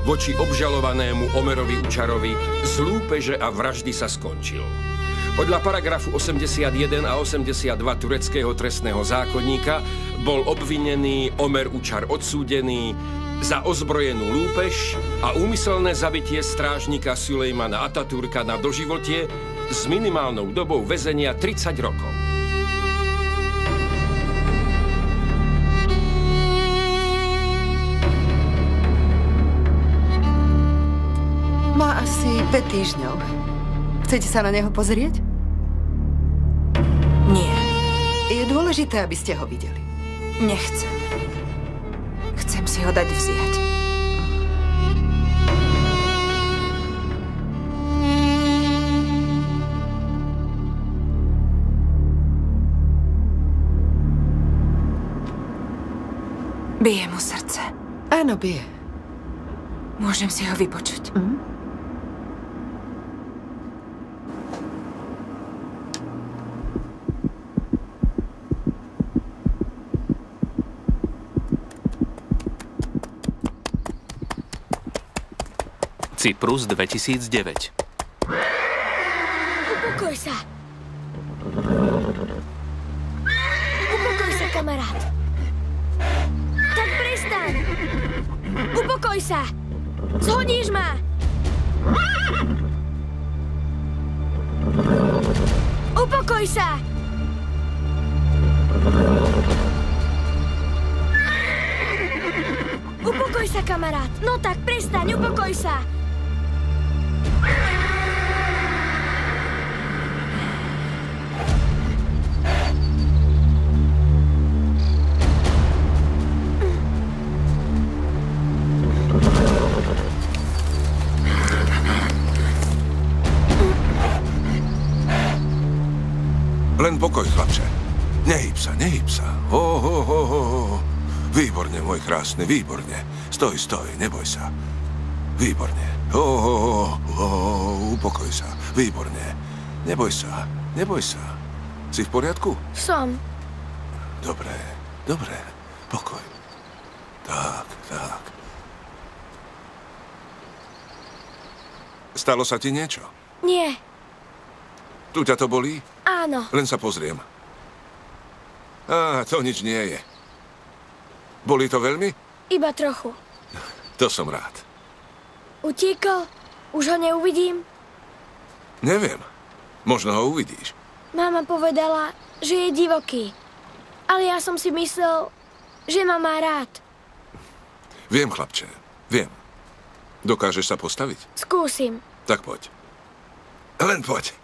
voči obžalovanému Omerovi Učarovi z lúpeže a vraždy sa skončil. Podľa paragrafu 81 a 82 tureckého trestného zákonníka bol obvinený Omer Učar odsúdený za ozbrojenú lúpež a úmyselné zabitie strážnika Sulejmana Ataturka na doživotie s minimálnou dobou väzenia 30 rokov. Má asi 5 týždňov. Chcete sa na neho pozrieť? Nie. Je dôležité, aby ste ho videli. Nechcem. Chcem si ho dať vziať. Bije mu srdce. Áno, bije. Môžem si ho vypočuť. Cyprus 2009. Upokoj sa. Upokoj sa, kamarát. Tak prestaň. Upokoj sa. Zhodíš ma. Upokoj sa. Upokoj sa, kamarát. No tak prestaň, upokoj sa. Len pokoj, chlapče. Nehyb sa, nehyb sa. Výborne, môj krásny, výborne. Stoj, neboj sa. Výborne. Upokoj sa. Výborne. Neboj sa, neboj sa. Si v poriadku? Som. Dobre. Pokoj. Tak. Stalo sa ti niečo? Nie. Tu ťa to bolí? Áno. Len sa pozriem. To nič nie je. Bolí to veľmi? Iba trochu. To som rád. Utiekol? Už ho neuvidím? Neviem. Možno ho uvidíš. Mama povedala, že je divoký. Ale ja som si myslel, že ma má rád. Viem, chlapče. Viem. Dokážeš sa postaviť? Skúsim. Tak poď. Len poď.